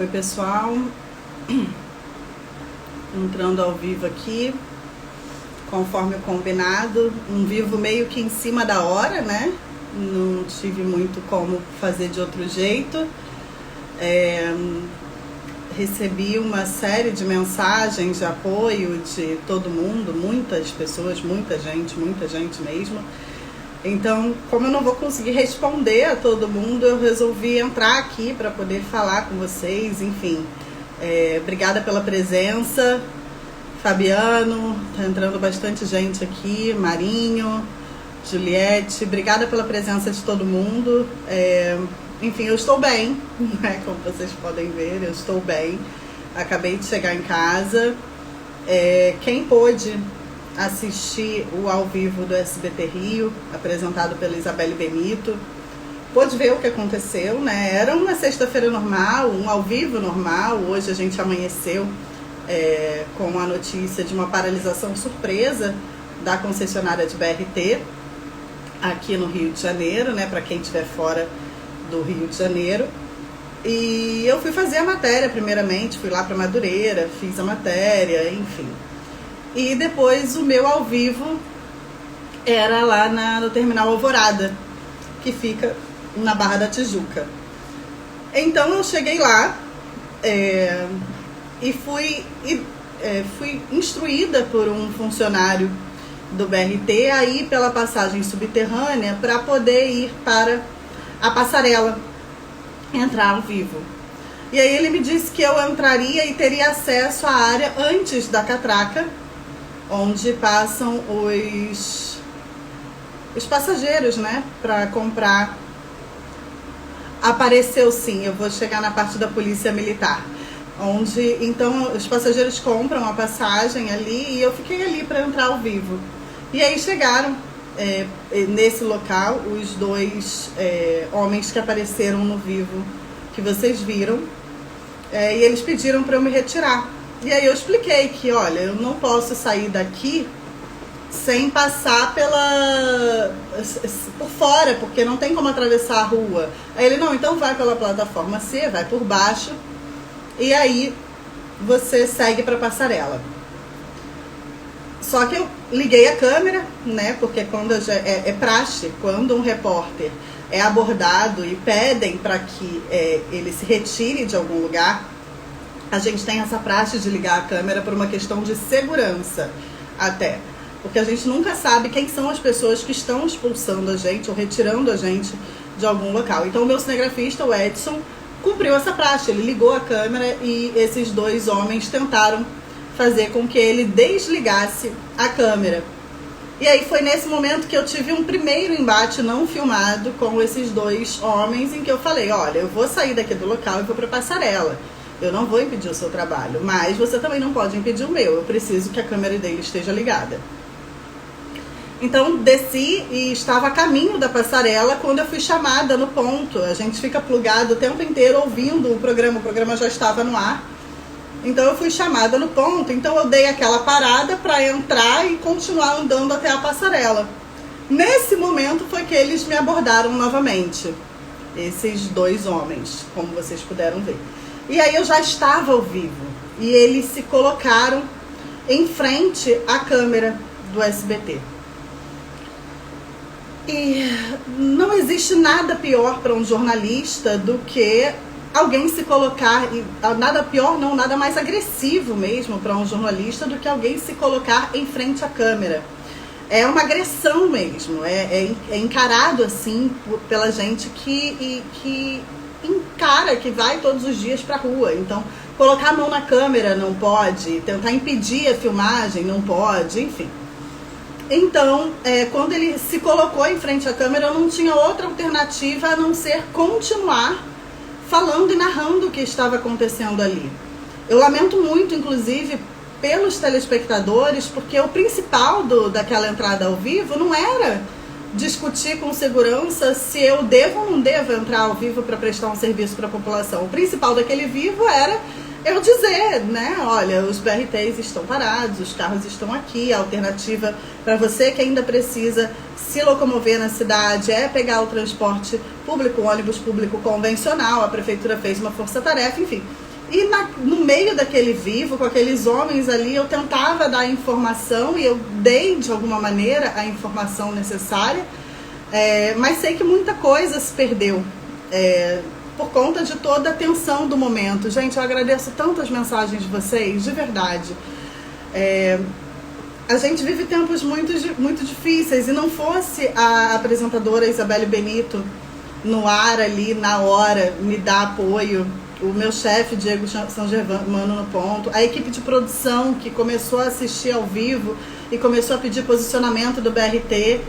Oi pessoal, entrando ao vivo aqui, conforme combinado, um vivo meio que em cima da hora, né? Não tive muito como fazer de outro jeito. Recebi uma série de mensagens de apoio de todo mundo, muitas pessoas, muita gente mesmo. Então, como eu não vou conseguir responder a todo mundo, eu resolvi entrar aqui para poder falar com vocês, enfim. Obrigada pela presença, Fabiano, tá entrando bastante gente aqui, Marinho, Juliette, obrigada pela presença de todo mundo. Enfim, eu estou bem, né? Como vocês podem ver, eu estou bem. Acabei de chegar em casa. Quem pôde assistir o ao vivo do SBT Rio, apresentado pela Isabelle Benito, pôde ver o que aconteceu, né? Era uma sexta-feira normal, um ao vivo normal. Hoje a gente amanheceu com a notícia de uma paralisação surpresa da concessionária de BRT aqui no Rio de Janeiro, né? Para quem estiver fora do Rio de Janeiro. E eu fui fazer a matéria primeiramente, fui lá para Madureira, fiz a matéria, enfim. E depois o meu ao vivo era lá no Terminal Alvorada, que fica na Barra da Tijuca. Então eu cheguei lá e fui instruída por um funcionário do BRT a ir pela passagem subterrânea para poder ir para a passarela, entrar ao vivo. E aí ele me disse que eu entraria e teria acesso à área antes da catraca, onde passam os passageiros, né, para comprar. Apareceu sim, eu vou chegar na parte da polícia militar, onde então os passageiros compram a passagem ali e eu fiquei ali para entrar ao vivo. E aí chegaram nesse local os dois homens que apareceram no vivo que vocês viram, e eles pediram para eu me retirar. E aí eu expliquei que, olha, eu não posso sair daqui sem passar por fora, porque não tem como atravessar a rua. Aí ele, não, então vai pela plataforma C, vai por baixo, e aí você segue para a passarela. Só que eu liguei a câmera, né, porque quando é praxe, quando um repórter é abordado e pedem para que ele se retire de algum lugar, a gente tem essa praxe de ligar a câmera por uma questão de segurança até. Porque a gente nunca sabe quem são as pessoas que estão expulsando a gente ou retirando a gente de algum local. Então o meu cinegrafista, o Edson, cumpriu essa praxe. Ele ligou a câmera e esses dois homens tentaram fazer com que ele desligasse a câmera. E aí foi nesse momento que eu tive um primeiro embate não filmado com esses dois homens, em que eu falei, olha, eu vou sair daqui do local e vou para a passarela. Eu não vou impedir o seu trabalho, mas você também não pode impedir o meu. Eu preciso que a câmera dele esteja ligada. Então desci e estava a caminho da passarela quando eu fui chamada no ponto. A gente fica plugado o tempo inteiro ouvindo o programa já estava no ar. Então eu fui chamada no ponto, então eu dei aquela parada para entrar e continuar andando até a passarela. Nesse momento foi que eles me abordaram novamente, esses dois homens, como vocês puderam ver. E aí eu já estava ao vivo e eles se colocaram em frente à câmera do SBT. E não existe nada pior para um jornalista do que alguém se colocar, nada pior não, nada mais agressivo mesmo para um jornalista do que alguém se colocar em frente à câmera. É uma agressão mesmo, é encarado assim pela gente que encara, que vai todos os dias para a rua. Então, colocar a mão na câmera não pode, tentar impedir a filmagem não pode, enfim. Então, quando ele se colocou em frente à câmera, eu não tinha outra alternativa a não ser continuar falando e narrando o que estava acontecendo ali. Eu lamento muito, inclusive, pelos telespectadores, porque o principal daquela entrada ao vivo não era discutir com segurança se eu devo ou não devo entrar ao vivo para prestar um serviço para a população. O principal daquele vivo era eu dizer, né, olha, os BRTs estão parados, os carros estão aqui, a alternativa para você que ainda precisa se locomover na cidade é pegar o transporte público, o ônibus público convencional, a prefeitura fez uma força-tarefa, enfim. E no meio daquele vivo, com aqueles homens ali, eu tentava dar informação e eu dei, de alguma maneira, a informação necessária, mas sei que muita coisa se perdeu por conta de toda a tensão do momento. Gente, eu agradeço tanto as mensagens de vocês, de verdade. A gente vive tempos muito difíceis, e não fosse a apresentadora Isabelle Benito no ar ali, na hora, me dar apoio, o meu chefe, Diego São Germano, no ponto, a equipe de produção que começou a assistir ao vivo e começou a pedir posicionamento do BRT,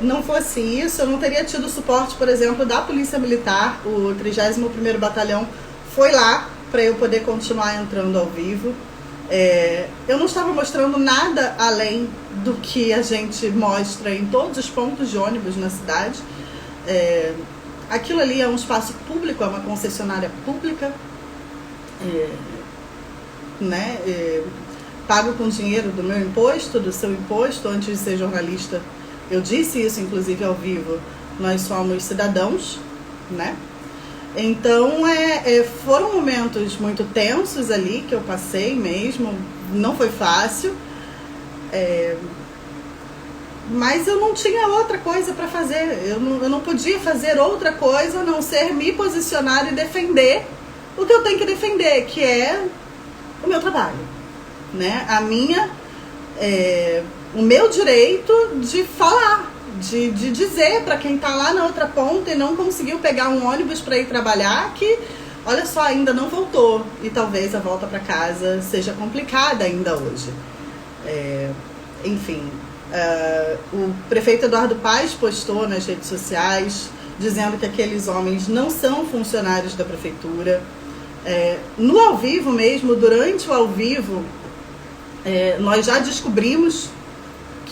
não fosse isso, eu não teria tido suporte, por exemplo, da Polícia Militar. O 31º Batalhão foi lá para eu poder continuar entrando ao vivo. Eu não estava mostrando nada além do que a gente mostra em todos os pontos de ônibus na cidade. Aquilo ali é um espaço público, é uma concessionária pública, né? Pago com dinheiro do meu imposto, do seu imposto. Antes de ser jornalista, eu disse isso, inclusive, ao vivo. Nós somos cidadãos, né? Então, foram momentos muito tensos ali que eu passei mesmo. Não foi fácil. Mas eu não tinha outra coisa para fazer. Eu não podia fazer outra coisa a não ser me posicionar e defender o que eu tenho que defender, que é o meu trabalho, né? O meu direito de falar, de dizer para quem está lá na outra ponta e não conseguiu pegar um ônibus para ir trabalhar que, olha só, ainda não voltou, e talvez a volta para casa seja complicada ainda hoje. Enfim, o prefeito Eduardo Paes postou nas redes sociais dizendo que aqueles homens não são funcionários da prefeitura. No ao vivo mesmo, durante o ao vivo, nós já descobrimos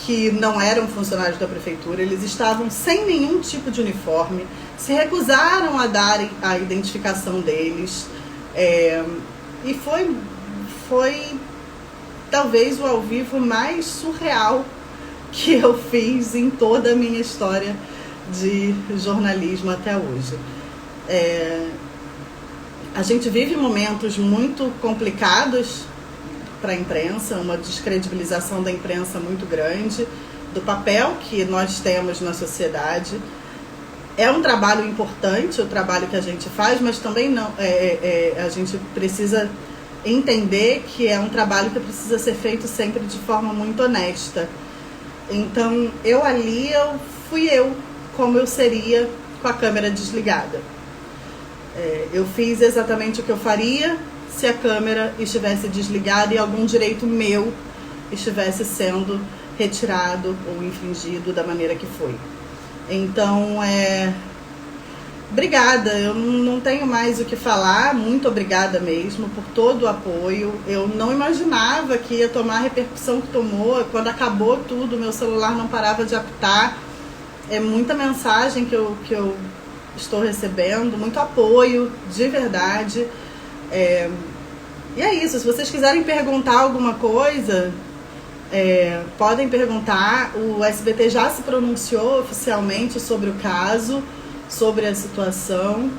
que não eram funcionários da prefeitura. Eles estavam sem nenhum tipo de uniforme, se recusaram a darem a identificação deles, e foi talvez o ao vivo mais surreal que eu fiz em toda a minha história de jornalismo até hoje. A gente vive momentos muito complicados para a imprensa, uma descredibilização da imprensa muito grande, do papel que nós temos na sociedade. É um trabalho importante, o trabalho que a gente faz, mas também não, a gente precisa entender que é um trabalho que precisa ser feito sempre de forma muito honesta. Então, fui eu, como eu seria com a câmera desligada. Eu fiz exatamente o que eu faria se a câmera estivesse desligada e algum direito meu estivesse sendo retirado ou infringido da maneira que foi. Então, obrigada, eu não tenho mais o que falar, muito obrigada mesmo por todo o apoio. Eu não imaginava que ia tomar a repercussão que tomou. Quando acabou tudo, meu celular não parava de apitar. É muita mensagem que eu estou recebendo, muito apoio, de verdade. E é isso, se vocês quiserem perguntar alguma coisa, podem perguntar. O SBT já se pronunciou oficialmente sobre o caso, sobre a situação.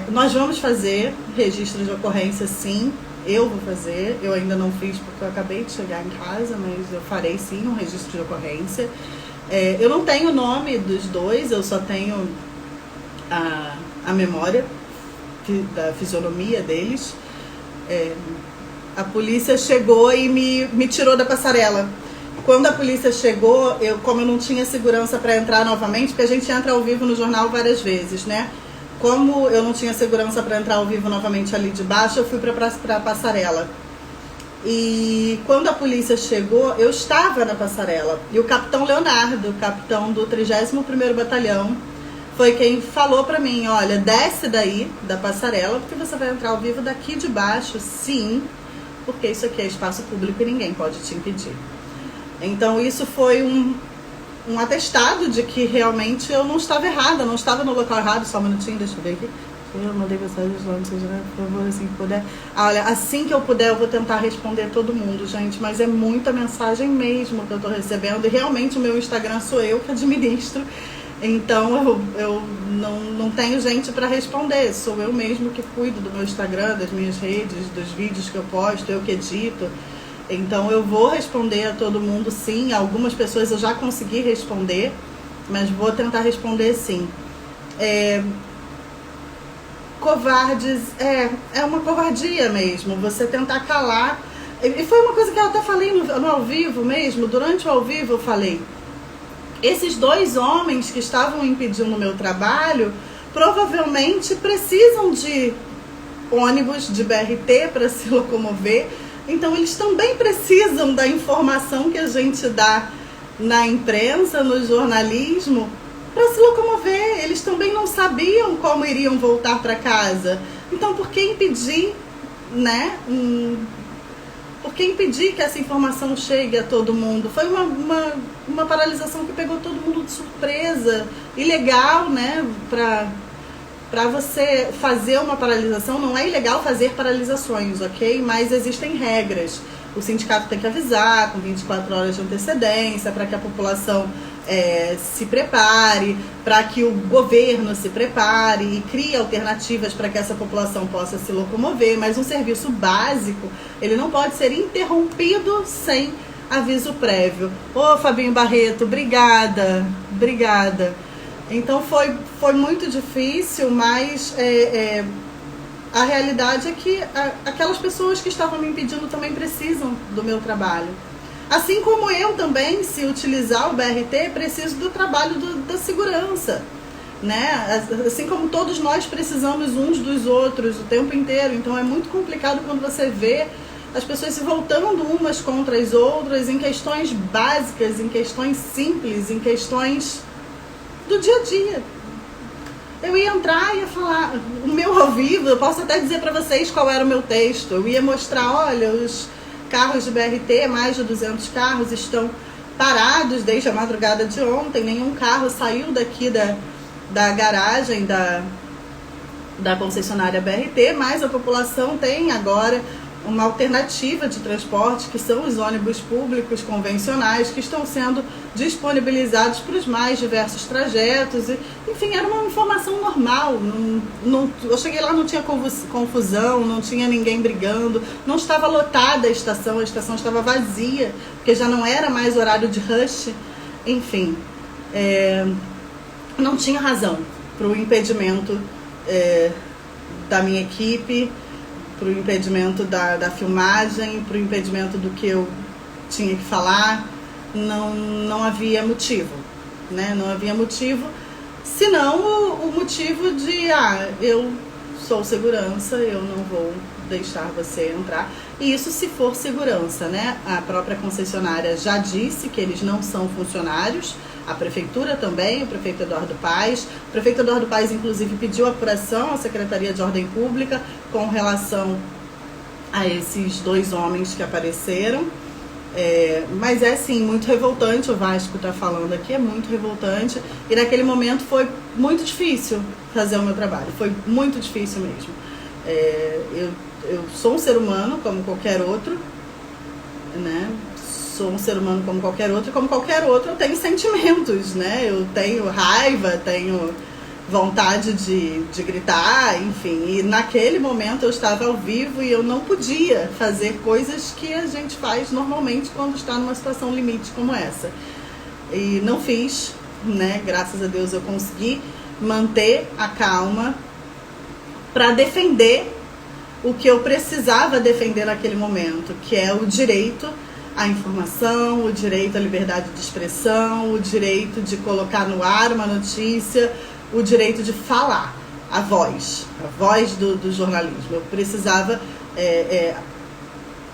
Nós vamos fazer registro de ocorrência, sim. Eu vou fazer, eu ainda não fiz porque eu acabei de chegar em casa, mas eu farei sim um registro de ocorrência. Eu não tenho o nome dos dois, eu só tenho a memória da fisionomia deles. A polícia chegou e me tirou da passarela. Quando a polícia chegou, como eu não tinha segurança para entrar novamente, porque a gente entra ao vivo no jornal várias vezes, né? Como eu não tinha segurança para entrar ao vivo novamente ali de baixo, eu fui para a passarela. E quando a polícia chegou, eu estava na passarela. E o capitão Leonardo, o capitão do 31º Batalhão, foi quem falou para mim: olha, desce daí da passarela, porque você vai entrar ao vivo daqui de baixo, sim, porque isso aqui é espaço público e ninguém pode te impedir. Então isso foi um atestado de que realmente eu não estava errada, não estava no local errado. Só um minutinho, deixa eu ver aqui. Eu mandei mensagem lá no seu jornal, por favor, assim que puder. Olha, assim que eu puder, eu vou tentar responder todo mundo, gente. Mas é muita mensagem mesmo que eu tô recebendo. E realmente o meu Instagram sou eu que administro. Então eu não tenho gente para responder, sou eu mesmo que cuido do meu Instagram, das minhas redes, dos vídeos que eu posto, eu que edito. Então eu vou responder a todo mundo sim, algumas pessoas eu já consegui responder, mas vou tentar responder sim. Covardes, é uma covardia mesmo, você tentar calar. E foi uma coisa que eu até falei no ao vivo mesmo, durante o ao vivo eu falei, esses 2 homens que estavam impedindo o meu trabalho, provavelmente precisam de ônibus, de BRT para se locomover, então eles também precisam da informação que a gente dá na imprensa, no jornalismo, para se locomover. Eles também não sabiam como iriam voltar para casa. Então, por que impedir, né? Por que impedir que essa informação chegue a todo mundo? Foi uma paralisação que pegou todo mundo de surpresa. Ilegal, né? Para você fazer uma paralisação, não é ilegal fazer paralisações, ok? Mas existem regras. O sindicato tem que avisar com 24 horas de antecedência para que a população se prepare, para que o governo se prepare e crie alternativas para que essa população possa se locomover, mas um serviço básico, ele não pode ser interrompido sem aviso prévio. Ô, Fabinho Barreto, obrigada. Então foi muito difícil, mas a realidade é que aquelas pessoas que estavam me impedindo também precisam do meu trabalho. Assim como eu também, se utilizar o BRT, preciso do trabalho da segurança, né? Assim como todos nós precisamos uns dos outros o tempo inteiro. Então é muito complicado quando você vê as pessoas se voltando umas contra as outras em questões básicas, em questões simples, em questões do dia a dia. Eu ia entrar e ia falar, o meu ao vivo, eu posso até dizer para vocês qual era o meu texto. Eu ia mostrar, olha, os carros de BRT, mais de 200 carros estão parados desde a madrugada de ontem. Nenhum carro saiu daqui da garagem da concessionária BRT, mas a população tem agora uma alternativa de transporte, que são os ônibus públicos convencionais, que estão sendo disponibilizados para os mais diversos trajetos. Enfim, era uma informação normal. Eu cheguei lá, não tinha confusão, não tinha ninguém brigando, não estava lotada a estação estava vazia, porque já não era mais horário de rush. Enfim, não tinha razão para o impedimento da minha equipe, para o impedimento da filmagem, para o impedimento do que eu tinha que falar. Não havia motivo, né? Não havia motivo, senão o motivo de, eu sou segurança, eu não vou deixar você entrar. E isso se for segurança, né? A própria concessionária já disse que eles não são funcionários, a prefeitura também, o prefeito Eduardo Paes. O prefeito Eduardo Paes, inclusive, pediu apuração à Secretaria de Ordem Pública com relação a esses 2 homens que apareceram. Mas sim, muito revoltante. O Vasco está falando aqui, é muito revoltante. E naquele momento foi muito difícil fazer o meu trabalho, foi muito difícil mesmo. Eu sou um ser humano como qualquer outro, né? Sou um ser humano como qualquer outro, e como qualquer outro eu tenho sentimentos, né? Eu tenho raiva, tenho vontade de gritar, enfim. E naquele momento eu estava ao vivo e eu não podia fazer coisas que a gente faz normalmente quando está numa situação limite como essa. E não fiz, né? Graças a Deus eu consegui manter a calma para defender o que eu precisava defender naquele momento, que é o direito à informação, o direito à liberdade de expressão, o direito de colocar no ar uma notícia, o direito de falar, a voz do jornalismo. Eu precisava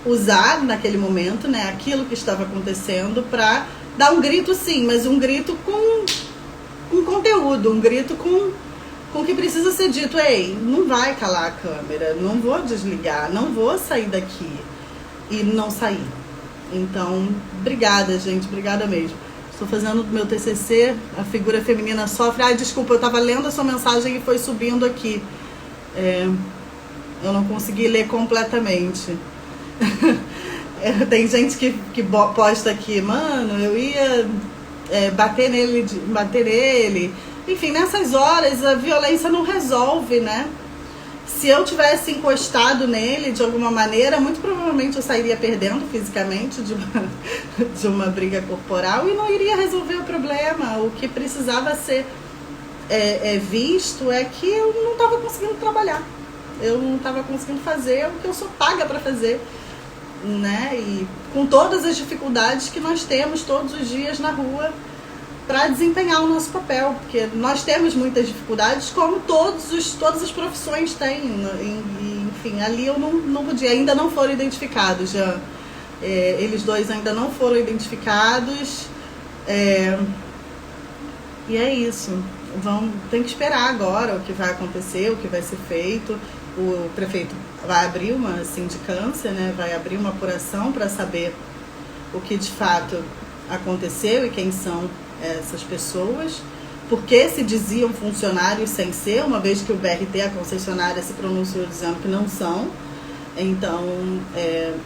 usar naquele momento, né, aquilo que estava acontecendo para dar um grito, sim, mas um grito com conteúdo, um grito com o que precisa ser dito. Ei, não vai calar a câmera, não vou desligar, não vou sair daqui. E não sair. Então, obrigada, gente, obrigada mesmo. Estou fazendo meu TCC, a figura feminina sofre. Desculpa, eu estava lendo a sua mensagem e foi subindo aqui. Eu não consegui ler completamente. Tem gente que posta aqui, mano, eu ia bater nele. Enfim, nessas horas a violência não resolve, né? Se eu tivesse encostado nele de alguma maneira, muito provavelmente eu sairia perdendo fisicamente de uma briga corporal e não iria resolver o problema. O que precisava ser visto é que eu não estava conseguindo trabalhar. Eu não estava conseguindo fazer o que eu sou paga para fazer, né? E com todas as dificuldades que nós temos todos os dias na rua para desempenhar o nosso papel, porque nós temos muitas dificuldades, como todas as profissões têm. Enfim, ali eu não podia, ainda não foram identificados, já. Eles dois ainda não foram identificados, e é isso. Tem que esperar agora o que vai acontecer, o que vai ser feito. O prefeito vai abrir uma sindicância, né? Vai abrir uma apuração para saber o que de fato aconteceu e quem são essas pessoas, porque se diziam funcionários sem ser, uma vez que o BRT, a concessionária, se pronunciou dizendo que não são. Então,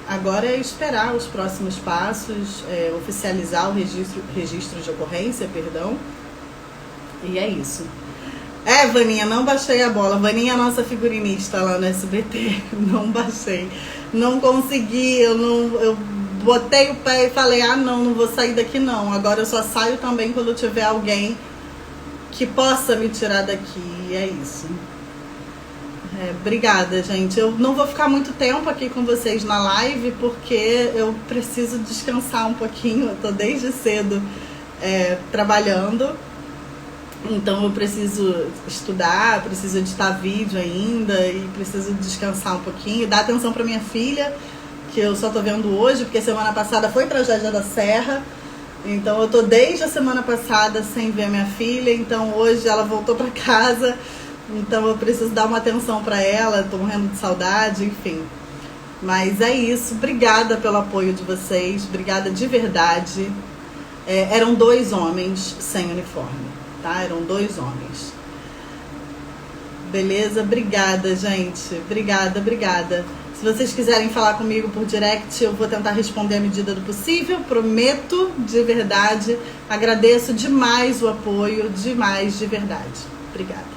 agora é esperar os próximos passos, oficializar o registro de ocorrência, perdão, e é isso. Vaninha, não baixei a bola. Vaninha é nossa figurinista lá no SBT, não baixei, não consegui, eu botei o pé e falei, não vou sair daqui não. Agora eu só saio também quando tiver alguém que possa me tirar daqui. E é isso. Obrigada, gente. Eu não vou ficar muito tempo aqui com vocês na live, porque eu preciso descansar um pouquinho. Eu tô desde cedo trabalhando. Então eu preciso estudar, preciso editar vídeo ainda e preciso descansar um pouquinho. Dar atenção para minha filha, que eu só tô vendo hoje, porque semana passada foi Tragédia da Serra. Então eu tô desde a semana passada sem ver a minha filha, então hoje ela voltou para casa, então eu preciso dar uma atenção para ela, tô morrendo de saudade, enfim. Mas é isso, obrigada pelo apoio de vocês, obrigada de verdade. Eram 2 homens sem uniforme, tá? Eram 2 homens. Beleza? Obrigada, gente. Obrigada. Se vocês quiserem falar comigo por direct, eu vou tentar responder à medida do possível, prometo, de verdade. Agradeço demais o apoio, demais, de verdade. Obrigada.